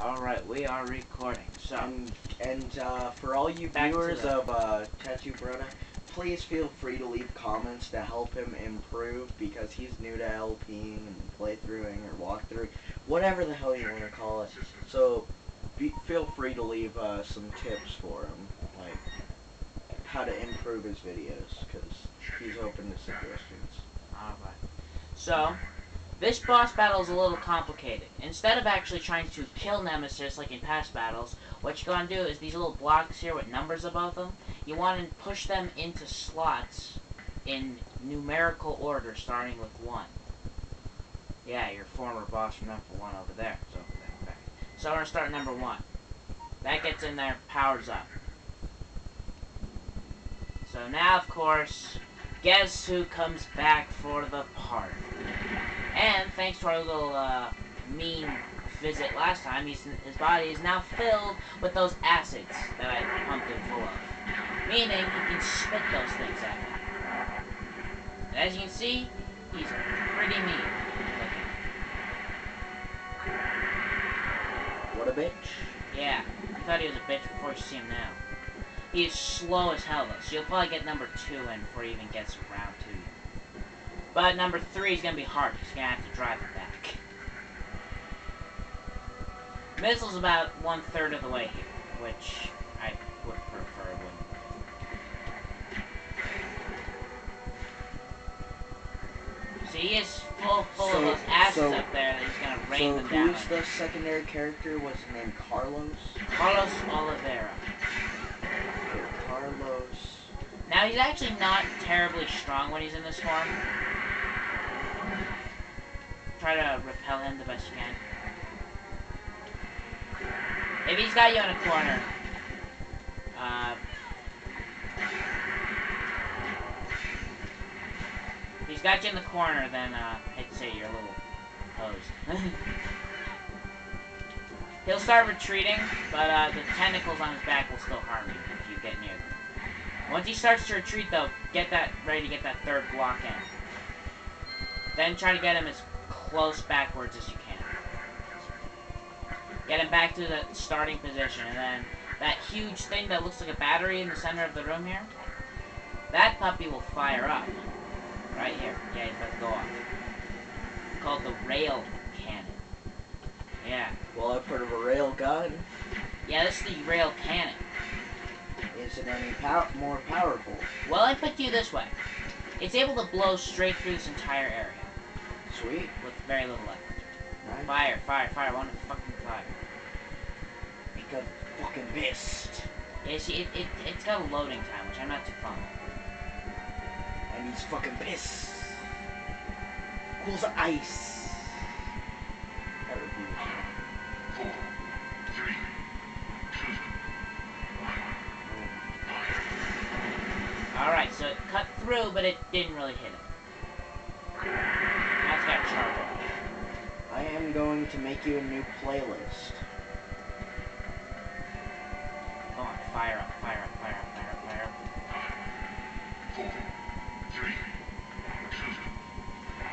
Alright, we are recording, so... And for all you viewers of Tattoo Brona, please feel free to leave comments to help him improve, because he's new to LPing and playthroughing or walkthrough, whatever the hell you want to call it. So, feel free to leave some tips for him, like how to improve his videos, because he's open to suggestions. Alright. So, this boss battle is a little complicated. Instead of actually trying to kill Nemesis like in past battles, what you want to do is these little blocks here with numbers above them, you want to push them into slots in numerical order, starting with 1. Yeah, your former boss from number 1 over there. So we're going to start at number 1. That gets in there, powers up. So now, of course, guess who comes back for the party? And thanks to our little mean visit last time, his body is now filled with those acids that I pumped him full of. Meaning he can spit those things at me. And as you can see, he's pretty mean looking. What a bitch. Yeah, I thought he was a bitch before you see him now. He is slow as hell though, so you'll probably get number 2 in before he even gets around to you. But number 3 is going to be hard, because you're going to have to drive it back. Missile's about 1/3 of the way here, which I would prefer wouldn't. See, he is full of those acids up there that he's going to rain them down. So who's the secondary character? Was his name Carlos? Carlos Oliveira. Okay, Carlos. Now, he's actually not terribly strong when he's in this form. Try to repel him the best you can. If he's got you in a corner, if he's got you in the corner, then I'd say you're a little hosed. He'll start retreating, but the tentacles on his back will still harm you if you get near them. Once he starts to retreat, though, get that ready to get that 3rd block in. Then try to get him as close backwards as you can. Get him back to the starting position, and then that huge thing that looks like a battery in the center of the room here, that puppy will fire up. Right here. Yeah, he's about to go off. It's called the rail cannon. Yeah. Well, I've heard of a rail gun. Yeah, this is the rail cannon. Is it any more powerful? Well, I put you this way. It's able to blow straight through this entire area. Sweet. With very little effort. Nice. Fire, fire, fire. I want to fucking fire. Because fucking pissed. Yeah, see, it's got a loading time, which I'm not too fond of. And he's fucking pissed. Cool as ice. That would be 4, 3, 2, 1. Alright, so it cut through, but it didn't really hit him. Now it's got charge up. I am going to make you a new playlist. Go on, fire up, fire up, fire up, fire up, fire up. 4, 3, 2,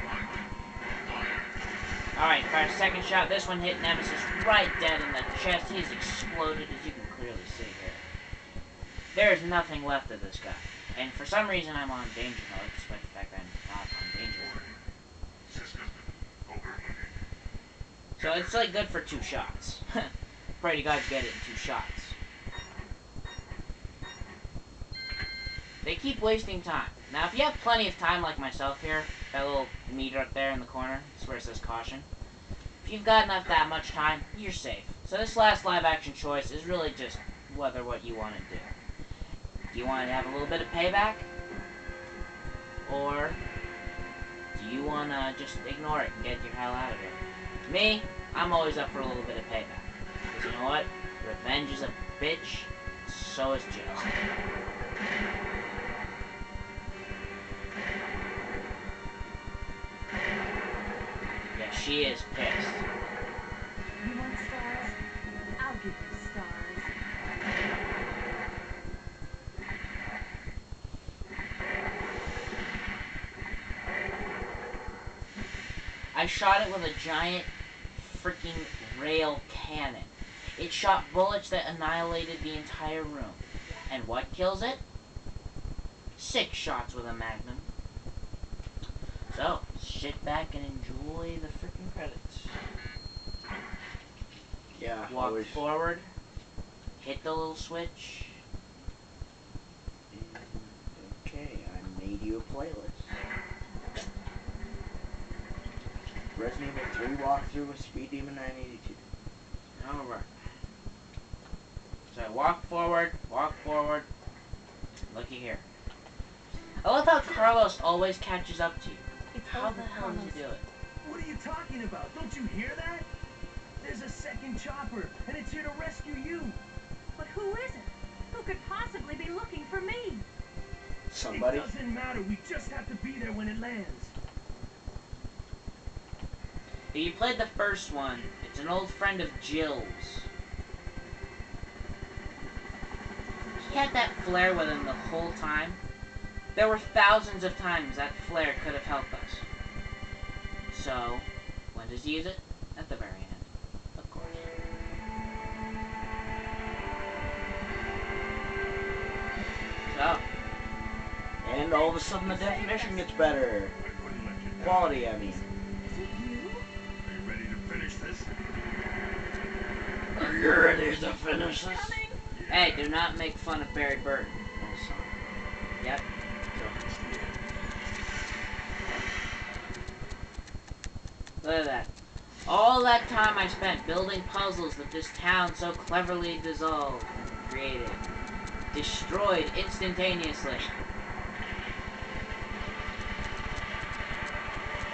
1, fire. Alright, fire 2nd shot. This one hit Nemesis right dead in the chest. He's exploded, as you can clearly see here. There is nothing left of this guy. And for some reason, I'm on danger mode, despite the fact that I'm not on danger mode. So it's like good for 2 shots. Pray to God you get it in 2 shots. They keep wasting time. Now, if you have plenty of time like myself here, that little meter up there in the corner, that's where it says caution. If you've got that much time, you're safe. So this last live action choice is really just what you want to do. Do you want to have a little bit of payback? Or do you want to just ignore it and get your hell out of here? Me, I'm always up for a little bit of payback. Because you know what? Revenge is a bitch, so is Jill. Yeah, she is pissed. You want stars? I'll give you stars. I shot it with a giant freaking rail cannon. It shot bullets that annihilated the entire room. And what kills it? 6 shots with a magnum. So, sit back and enjoy the freaking credits. Yeah. Walk forward. Hit the little switch. Okay, I made you a playlist. Resident Evil 3 walkthrough with Speeddemon982. Alright. So walk forward, looky here. I love how Carlos always catches up to you. It's How over, the hell does he Carlos. do it? What are you talking about? Don't you hear that? There's a second chopper, and it's here to rescue you. But who is it? Who could possibly be looking for me? Somebody? It doesn't matter. We just have to be there when it lands. If you played the first one, it's an old friend of Jill's. He had that flare with him the whole time. There were thousands of times that flare could have helped us. So, when does he use it? At the very end, of course. So. And all of a sudden the definition gets better. I wouldn't let you down. Quality, I mean. Is it you? Are you ready to finish this? Are you ready to finish this? Coming? Hey, do not make fun of Barry Burton. Oh, sorry. Yep. It's the end. Look at that. All that time I spent building puzzles that this town so cleverly created. Destroyed instantaneously.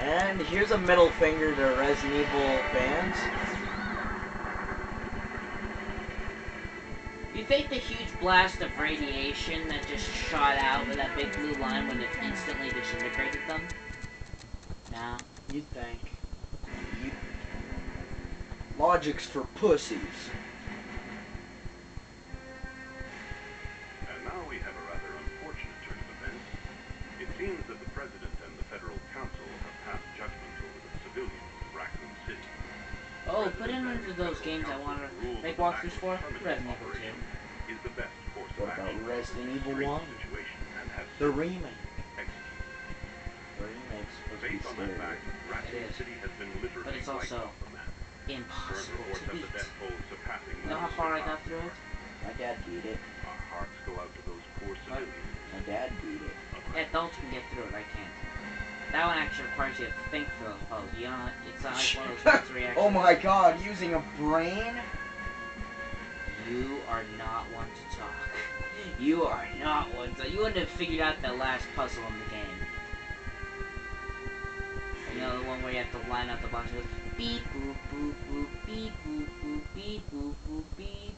And here's a middle finger to Resident Evil fans. You think the huge blast of radiation that just shot out with that big blue line would have instantly disintegrated them? No. You'd think. Logic's for pussies. And now we have a rather unfortunate turn of events. It seems that the President and the Federal Council have passed judgment over the civilians of Raccoon City. Oh, put in one of those games I want to make walkthroughs for. Resident Evil 2. Is the best course What of about action Resident Evil in 1? this situation and has The remake. executed. The remake's supposed to be Based on that scary. fact, Raccoon is. City has been literally But it's wiped also off the map. Current impossible reports to have beat. the death toll surpassing You know how far I got through it? My dad beat it. Our hearts go out to those poor civilians. My dad beat it. Adults can get through it, I can't. That one actually requires you to think for those puzzles. You know, it's not like one of those sensory actions. Oh my god, using a brain? You are not one to talk. You are not one to... You wouldn't have figured out the last puzzle in the game. You know, the one where you have to line up the blocks and goes beep boop boop boop beep boop boop beep boop boop beep.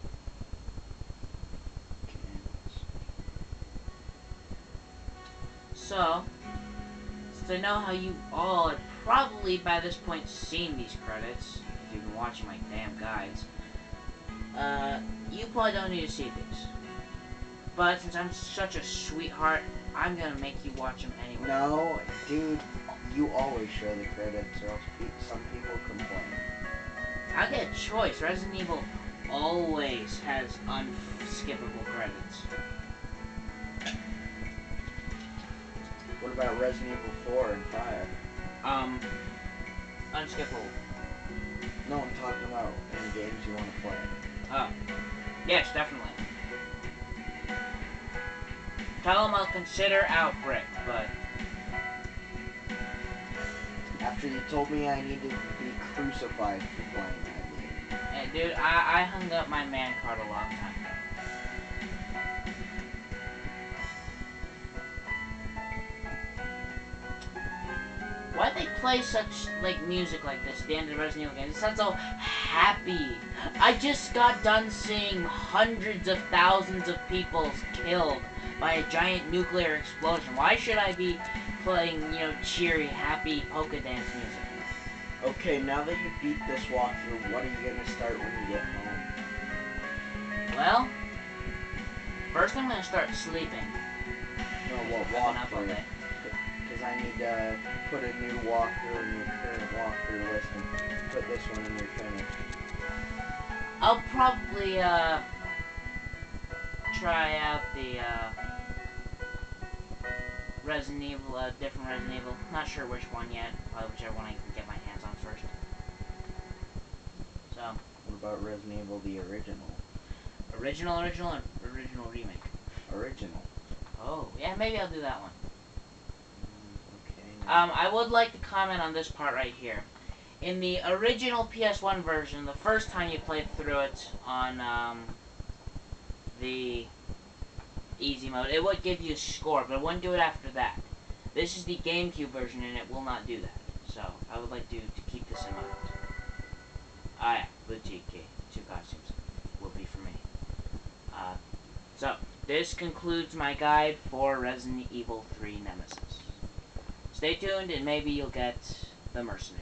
So, since I know how you all have probably by this point seen these credits, if you've been watching my damn guides, you probably don't need to see these. But since I'm such a sweetheart, I'm gonna make you watch them anyway. No, dude, you always show the credits or else some people complain. I get a choice. Resident Evil always has unskippable credits. What about Resident Evil 4 and 5? Unskippable. No, I'm talking about in games you want to play. Oh. Yes, definitely. Tell them I'll consider Outbreak, but... After you told me I need to be crucified for playing that game. Hey, dude, I hung up my man card a long time ago. Why'd they play such, like, music like this at the end of Resident Evil games? It sounds so happy. I just got done seeing hundreds of thousands of people killed by a giant nuclear explosion. Why should I be playing, you know, cheery, happy polka dance music? Okay, now that you beat this walkthrough, what are you gonna start when you get home? Well, first I'm gonna start sleeping. No, what I've been up all walkthrough? day. Because I need to put a new walkthrough in your current walkthrough list and put this one in your finish. I'll probably, try out the, Resident Evil, different Resident Evil. Not sure which one yet. Probably whichever one I can get my hands on first. So. What about Resident Evil, the original? Original, or original remake? Original. Oh, yeah, maybe I'll do that one. Okay. I would like to comment on this part right here. In the original PS1 version, the first time you played through it on, the easy mode, it would give you a score, but it wouldn't do it after that. This is the GameCube version, and it will not do that. So, I would like to keep this in mind. Ah, yeah, boutique key. 2 costumes will be for me. So, this concludes my guide for Resident Evil 3 Nemesis. Stay tuned, and maybe you'll get the Mercenary.